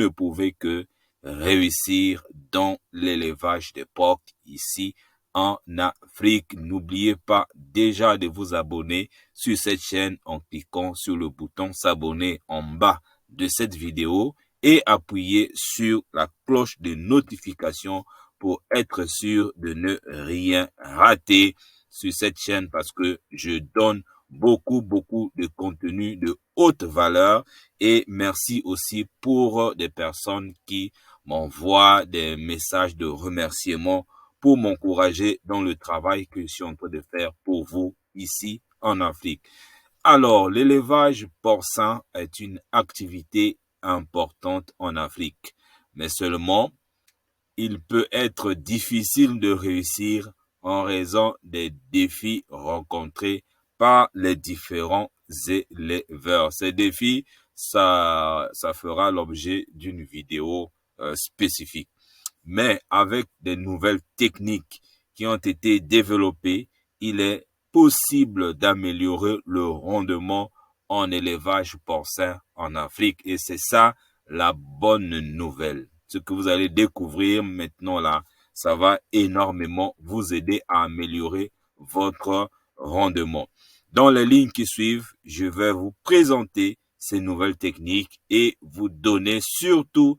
ne pouvez que réussir dans l'élevage des porcs ici en Afrique. N'oubliez pas déjà de vous abonner sur cette chaîne en cliquant sur le bouton s'abonner en bas de cette vidéo et appuyer sur la cloche de notification pour être sûr de ne rien rater sur cette chaîne parce que je donne beaucoup de contenu de haute valeur et merci aussi pour des personnes qui m'envoient des messages de remerciement pour m'encourager dans le travail que je suis en train de faire pour vous ici en Afrique. Alors, l'élevage porcin est une activité importante en Afrique, mais seulement il peut être difficile de réussir en raison des défis rencontrés par les différents éleveurs. Ces défis, ça fera l'objet d'une vidéo spécifique. Mais avec des nouvelles techniques qui ont été développées, il est possible d'améliorer le rendement en élevage porcin en Afrique. Et c'est ça la bonne nouvelle. Ce que vous allez découvrir maintenant là, ça va énormément vous aider à améliorer votre rendement. Dans les lignes qui suivent, je vais vous présenter ces nouvelles techniques et vous donner surtout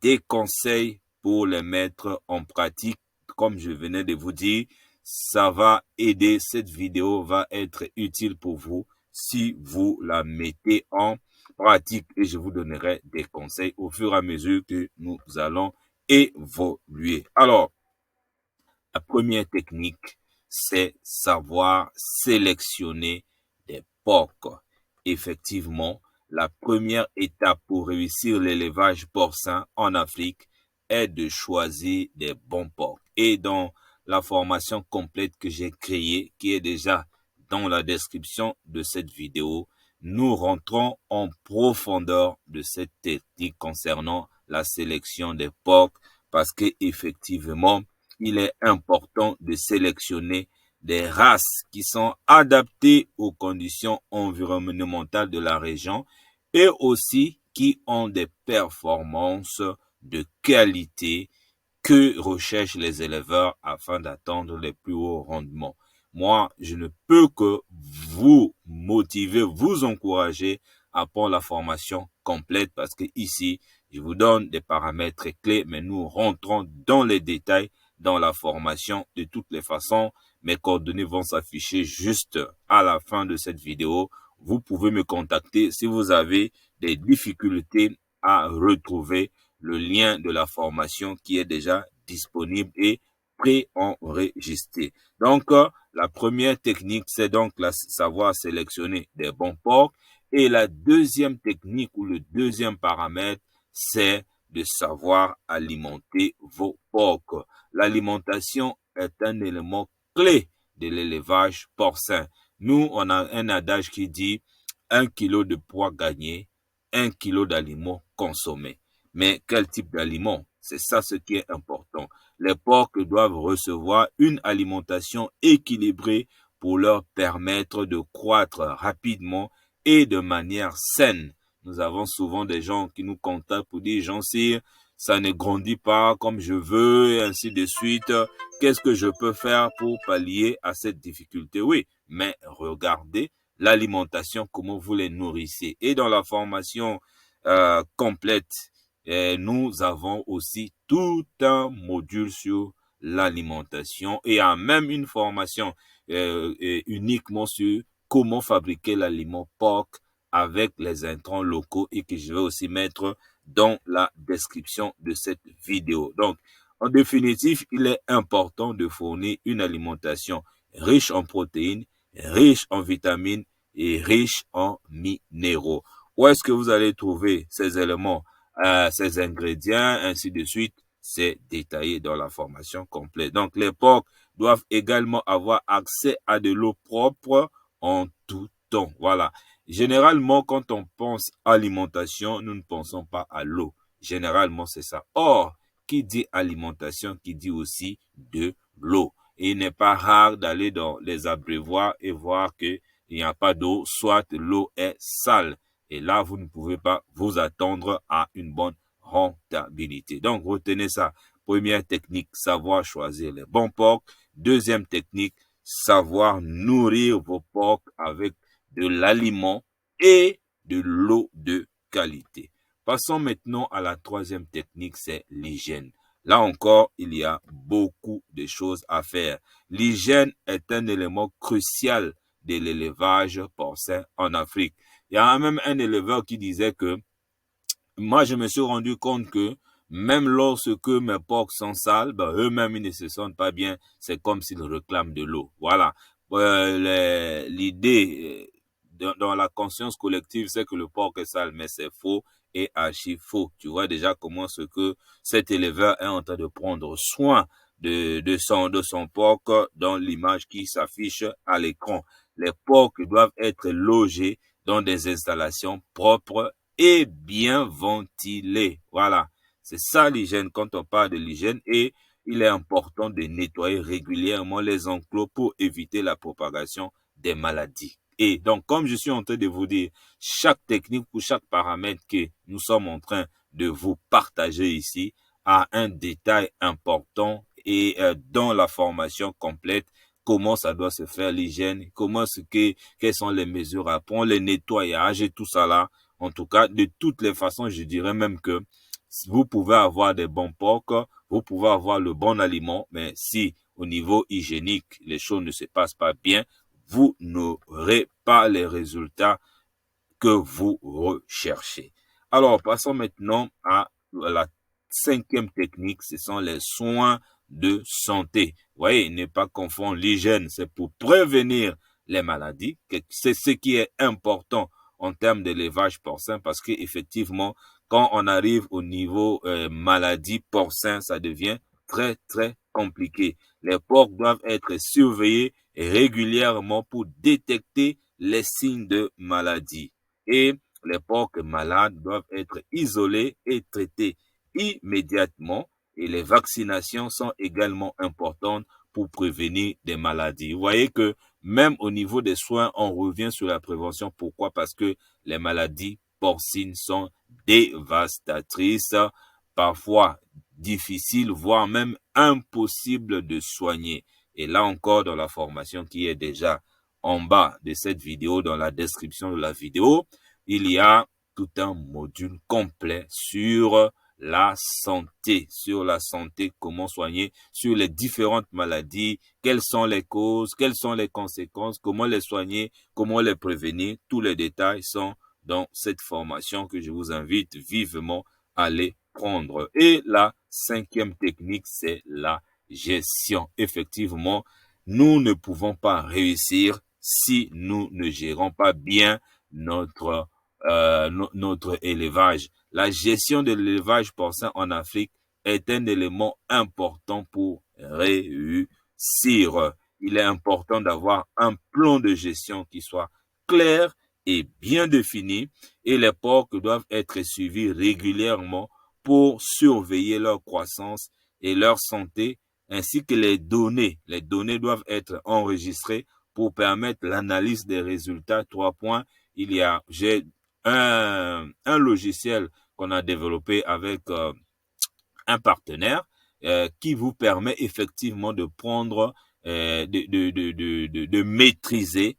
des conseils pour les mettre en pratique. Comme je venais de vous dire, ça va aider, cette vidéo va être utile pour vous si vous la mettez en pratique et je vous donnerai des conseils au fur et à mesure que nous allons évoluer. Alors, la première technique, c'est savoir sélectionner des porcs. Effectivement, la première étape pour réussir l'élevage porcin en Afrique est de choisir des bons porcs. Et dans la formation complète que j'ai créée, qui est déjà dans la description de cette vidéo, nous rentrons en profondeur de cette technique concernant la sélection des porcs parce que effectivement, il est important de sélectionner des races qui sont adaptées aux conditions environnementales de la région et aussi qui ont des performances de qualité que recherchent les éleveurs afin d'atteindre les plus hauts rendements. Moi, je ne peux que vous motiver, vous encourager à prendre la formation complète parce que ici, je vous donne des paramètres clés, mais nous rentrons dans les détails dans la formation. De toutes les façons, mes coordonnées vont s'afficher juste à la fin de cette vidéo. Vous pouvez me contacter si vous avez des difficultés à retrouver le lien de la formation qui est déjà disponible et préenregistré. Donc, la première technique, c'est donc savoir sélectionner des bons porcs. Et la deuxième technique ou le deuxième paramètre, c'est de savoir alimenter vos porcs. L'alimentation est un élément clé de l'élevage porcin. Nous, on a un adage qui dit 1 kilo de poids gagné, 1 kilo d'aliments consommés. Mais quel type d'aliment? C'est ça ce qui est important. Les porcs doivent recevoir une alimentation équilibrée pour leur permettre de croître rapidement et de manière saine. Nous avons souvent des gens qui nous contactent pour dire, Jean-Cyr, ça ne grandit pas comme je veux et ainsi de suite. Qu'est-ce que je peux faire pour pallier à cette difficulté? Oui, mais regardez l'alimentation, comment vous les nourrissez. Et dans la formation complète, nous avons aussi tout un module sur l'alimentation et même une formation uniquement sur comment fabriquer l'aliment porc avec les intrants locaux et que je vais aussi mettre dans la description de cette vidéo. Donc, en définitive, il est important de fournir une alimentation riche en protéines, riche en vitamines et riche en minéraux. Où est-ce que vous allez trouver ces éléments, ces ingrédients, ainsi de suite? C'est détaillé dans la formation complète. Donc, les porcs doivent également avoir accès à de l'eau propre en tout temps. Voilà. Généralement, quand on pense alimentation, nous ne pensons pas à l'eau. Généralement, c'est ça. Or, qui dit alimentation, qui dit aussi de l'eau. Et il n'est pas rare d'aller dans les abreuvoirs et voir qu'il n'y a pas d'eau, soit l'eau est sale. Et là, vous ne pouvez pas vous attendre à une bonne rentabilité. Donc, retenez ça. Première technique, savoir choisir les bons porcs. Deuxième technique, savoir nourrir vos porcs avec de l'aliment et de l'eau de qualité. Passons maintenant à la troisième technique, c'est l'hygiène. Là encore, il y a beaucoup de choses à faire. L'hygiène est un élément crucial de l'élevage porcin en Afrique. Il y a même un éleveur qui disait que moi, je me suis rendu compte que même lorsque mes porcs sont sales, ben, eux-mêmes, ils ne se sentent pas bien. C'est comme s'ils réclament de l'eau. Voilà. L'idée dans la conscience collective, c'est que le porc est sale, mais c'est faux et archi faux. Tu vois déjà comment ce que cet éleveur est en train de prendre soin de son porc dans l'image qui s'affiche à l'écran. Les porcs doivent être logés dans des installations propres et bien ventilé. Voilà, c'est ça l'hygiène quand on parle de l'hygiène et il est important de nettoyer régulièrement les enclos pour éviter la propagation des maladies. Et donc, comme je suis en train de vous dire, chaque technique ou chaque paramètre que nous sommes en train de vous partager ici a un détail important et dans la formation complète, comment ça doit se faire l'hygiène, quelles sont les mesures à prendre, les nettoyages et tout ça là. En tout cas, de toutes les façons, je dirais même que vous pouvez avoir des bons porcs, vous pouvez avoir le bon aliment, mais si au niveau hygiénique, les choses ne se passent pas bien, vous n'aurez pas les résultats que vous recherchez. Alors, passons maintenant à la cinquième technique, ce sont les soins de santé. Vous voyez, ne pas confondre l'hygiène, c'est pour prévenir les maladies, c'est ce qui est important en termes d'élevage porcin parce que effectivement, quand on arrive au niveau maladie porcin, ça devient très très compliqué. Les porcs doivent être surveillés régulièrement pour détecter les signes de maladie. Et les porcs malades doivent être isolés et traités immédiatement. Et les vaccinations sont également importantes pour prévenir des maladies. Vous voyez que même au niveau des soins, on revient sur la prévention. Pourquoi? Parce que les maladies porcines sont dévastatrices, parfois difficiles, voire même impossibles de soigner. Et là encore, dans la formation qui est déjà en bas de cette vidéo, dans la description de la vidéo, il y a tout un module complet sur la santé, comment soigner, sur les différentes maladies, quelles sont les causes, quelles sont les conséquences, comment les soigner, comment les prévenir. Tous les détails sont dans cette formation que je vous invite vivement à aller prendre. Et la cinquième technique, c'est la gestion. Effectivement, nous ne pouvons pas réussir si nous ne gérons pas bien notre élevage. La gestion de l'élevage porcin en Afrique est un élément important pour réussir. Il est important d'avoir un plan de gestion qui soit clair et bien défini et les porcs doivent être suivis régulièrement pour surveiller leur croissance et leur santé ainsi que les données. Les données doivent être enregistrées pour permettre l'analyse des résultats. 3 points. J'ai un logiciel qu'on a développé avec un partenaire qui vous permet effectivement de prendre, de maîtriser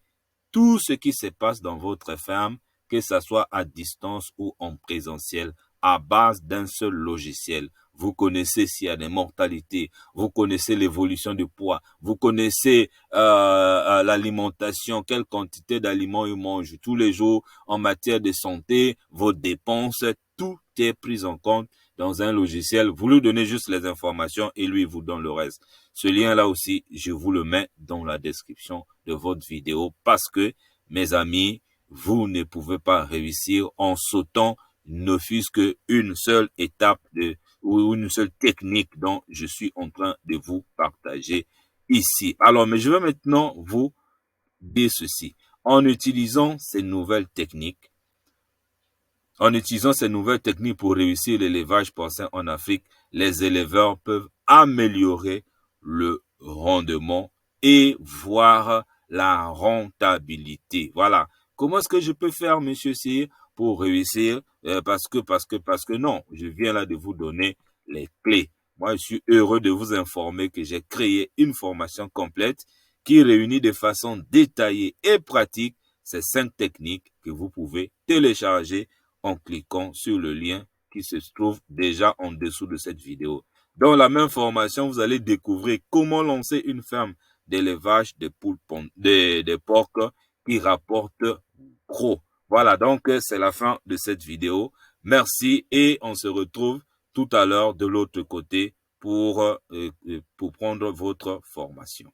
tout ce qui se passe dans votre ferme, que ça soit à distance ou en présentiel, à base d'un seul logiciel. Vous connaissez s'il y a des mortalités, vous connaissez l'évolution du poids, vous connaissez l'alimentation, quelle quantité d'aliments ils mangent tous les jours en matière de santé, vos dépenses, tout est pris en compte dans un logiciel. Vous lui donnez juste les informations et lui vous donne le reste. Ce lien-là aussi, je vous le mets dans la description de votre vidéo parce que, mes amis, vous ne pouvez pas réussir en sautant ne fût-ce qu'une seule étape ou une seule technique dont je suis en train de vous partager ici. Alors, mais je vais maintenant vous dire ceci. En utilisant ces nouvelles techniques pour réussir l'élevage porcin en Afrique, les éleveurs peuvent améliorer le rendement et voir la rentabilité. Voilà. Comment est-ce que je peux faire, monsieur Cyr, pour réussir, parce que non, je viens là de vous donner les clés. Moi, je suis heureux de vous informer que j'ai créé une formation complète qui réunit de façon détaillée et pratique ces 5 techniques que vous pouvez télécharger en cliquant sur le lien qui se trouve déjà en dessous de cette vidéo. Dans la même formation, vous allez découvrir comment lancer une ferme d'élevage de poules, de porcs qui rapporte gros. Voilà, donc c'est la fin de cette vidéo. Merci et on se retrouve tout à l'heure de l'autre côté pour prendre votre formation.